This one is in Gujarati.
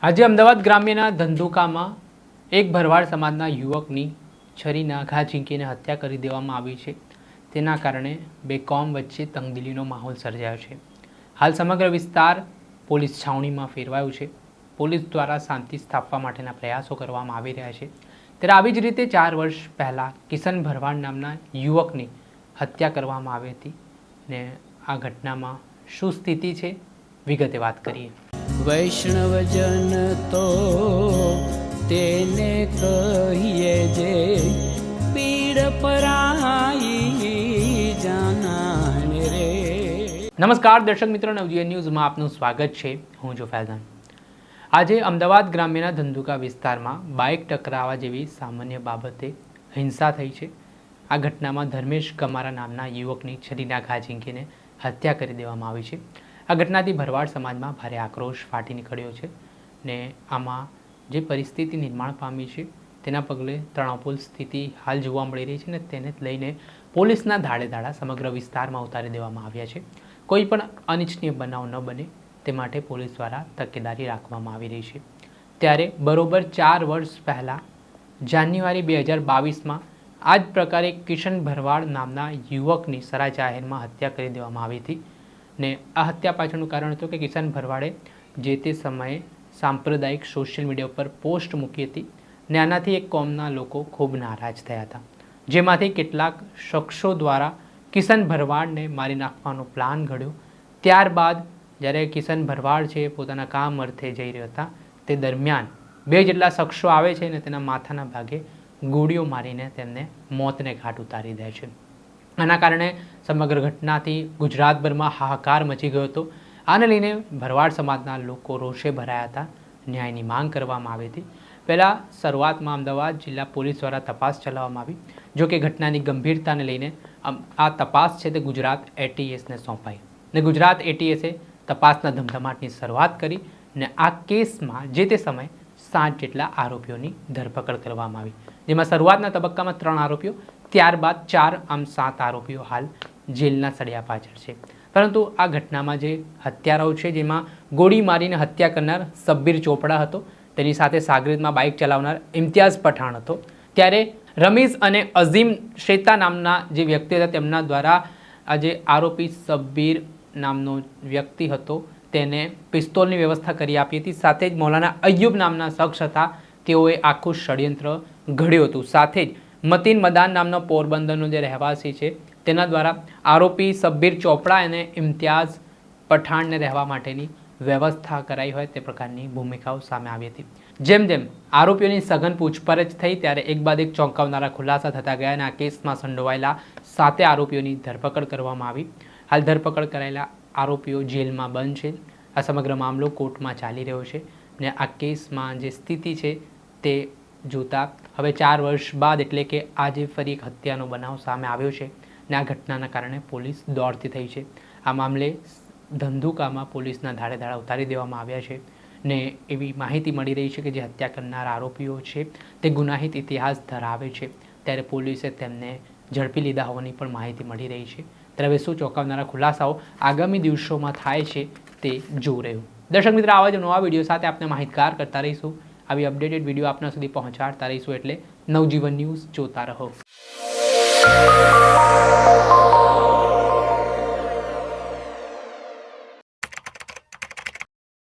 આજે અમદાવાદ ગ્રામ્યના ધંધુકામાં એક ભરવાડ સમાજના યુવકની છરીના ઘા ઝીંકીને હત્યા કરી દેવામાં આવી છે. તેના કારણે બે કોમ વચ્ચે તંગદિલીનો માહોલ સર્જાયો છે. હાલ સમગ્ર વિસ્તાર પોલીસ છાવણીમાં ફેરવાયો છે. પોલીસ દ્વારા શાંતિ સ્થાપવા માટેના પ્રયાસો કરવામાં આવી રહ્યા છે. ત્યારે આવી જ રીતે 4 વર્ષ પહેલાં કિશન ભરવાડ નામના યુવકની હત્યા કરવામાં આવી હતી ને આ ઘટનામાં શું સ્થિતિ છે વિગતે વાત કરીએ. વૈષ્ણવજન તો તેને કહીએ જે પીડ પરાઈ જાનાને રે. નમસ્કાર દર્શક મિત્રો, નવજીવન ન્યૂઝમાં આપનું સ્વાગત છે. હું છું ફૈઝાન. આજે અમદાવાદ ગ્રામ્યના ધંધુકા વિસ્તારમાં બાઇક ટકરાવા જેવી સામાન્ય બાબતે હિંસા થઈ છે. આ ઘટનામાં ધર્મેશ કમારા નામના યુવકની છરીના ઘા ઝીંકીને હત્યા કરી દેવામાં આવી છે. આ ઘટનાથી ભરવાડ સમાજમાં ભારે આક્રોશ ફાટી નીકળ્યો છે ને આમાં જે પરિસ્થિતિ નિર્માણ પામી છે તેના પગલે તણાવપૂર્ણ સ્થિતિ હાલ જોવા મળી રહી છે ને તેને લઈને પોલીસના ધાડે સમગ્ર વિસ્તારમાં ઉતારી દેવામાં આવ્યા છે. કોઈ પણ અનિચ્છનીય બનાવ ન બને તે માટે પોલીસ દ્વારા તકેદારી રાખવામાં આવી રહી છે. ત્યારે બરોબર 4 વર્ષ પહેલાં જાન્યુઆરી 2022માં આ જ પ્રકારે કિશન ભરવાડ નામના યુવકની સરા જાહેરમાં હત્યા કરી દેવામાં આવી હતી ને આ હત્યા પાછળનું કારણ હતું કે કિશન ભરવાડે જે તે સમયે સાંપ્રદાયિક સોશિયલ મીડિયા ઉપર પોસ્ટ મૂકી હતી ને આનાથી એક કોમના લોકો ખૂબ નારાજ થયા હતા, જેમાંથી કેટલાક શખ્સો દ્વારા કિશન ભરવાડને મારી નાખવાનો પ્લાન ઘડ્યો. ત્યારબાદ જ્યારે કિશન ભરવાડ છે પોતાના કામ અર્થે જઈ રહ્યા હતા તે દરમિયાન 2 જેટલા શખ્સો આવે છે ને તેના માથાના ભાગે ગોળીઓ મારીને તેમને મોતને ઘાટ ઉતારી દે છે. આના કારણે સમગ્ર ઘટનાથી ગુજરાતભરમાં હાહાકાર મચી ગયો હતો. આને લઈને ભરવાડ સમાજના લોકો રોષે ભરાયા હતા. ન્યાયની માંગ કરવામાં આવી હતી. પહેલાં શરૂઆતમાં અમદાવાદ જિલ્લા પોલીસ દ્વારા તપાસ ચલાવવામાં આવી. જો કે ઘટનાની ગંભીરતાને લઈને આ તપાસ છે તે ગુજરાત એટીએસને સોંપાઈ ને ગુજરાત એટીએસે તપાસના ધમધમાટની શરૂઆત કરી ને આ કેસમાં જે તે સમયે 7 જેટલા આરોપીઓની ધરપકડ કરવામાં આવી, જેમાં શરૂઆતના તબક્કામાં 3 આરોપીઓ, ત્યારબાદ 4 આમ 7 આરોપીઓ હાલ જેલના સળિયા પાછળ છે. પરંતુ આ ઘટનામાં જે હત્યારાઓ છે જેમાં ગોળી મારીને હત્યા કરનાર સબ્બીર ચોપડા હતો, તેની સાથે સાગરીતમાં બાઇક ચલાવનાર ઇમ્તિયાઝ પઠાણ હતો. ત્યારે રમીઝ અને અઝીમ શેતા નામના જે વ્યક્તિ હતા તેમના દ્વારા આ જે આરોપી સબ્બીર નામનો વ્યક્તિ હતો તેને પિસ્તોલની વ્યવસ્થા કરી આપી હતી. સાથે જ મૌલાના અય્યુબ નામના શખ્સ હતા, તેઓએ આખું ષડયંત્ર ઘડ્યું હતું. સાથે જ મતીન મદાન નામનો પોરબંદરનો જે રહેવાસી છે તેના દ્વારા આરોપી સબ્બીર ચોપડા અને ઇમ્તિયાઝ પઠાણને રહેવા માટેની વ્યવસ્થા કરાઈ હોય તે પ્રકારની ભૂમિકાઓ સામે આવી હતી. જેમ જેમ આરોપીઓની સઘન પૂછપરછ થઈ ત્યારે એક બાદ એક ચોંકાવનારા ખુલાસા થતા ગયા અને આ કેસમાં સંડોવાયેલા 7 આરોપીઓની ધરપકડ કરવામાં આવી. હાલ ધરપકડ કરાયેલા આરોપીઓ જેલમાં બંધ છે. આ સમગ્ર મામલો કોર્ટમાં ચાલી રહ્યો છે ને આ કેસમાં જે સ્થિતિ છે તે જોતા હવે 4 વર્ષ બાદ એટલે કે આજે ફરી એક હત્યાનો બનાવ સામે આવ્યો છે ને આ ઘટનાના કારણે પોલીસ દોડતી થઈ છે. આ મામલે ધંધુકામાં પોલીસના ધાડે ઉતારી દેવામાં આવ્યા છે ને એવી માહિતી મળી રહી છે કે જે હત્યા કરનાર આરોપીઓ છે તે ગુનાહિત ઇતિહાસ ધરાવે છે. ત્યારે પોલીસે તેમને ઝડપી લીધા હોવાની પણ માહિતી મળી રહી છે. ત્યારે હવે શું ચોંકાવનારા ખુલાસાઓ આગામી દિવસોમાં થાય છે તે જોઈ રહ્યું. દર્શક મિત્રો, આવા જ નવા વિડીયો સાથે આપણે માહિતગાર કરતા રહીશું. આવી અપડેટેડ વિડીયો આપના સુધી પહોંચાડતા રહીશું, એટલે નવજીવન ન્યૂઝ જોતા રહો.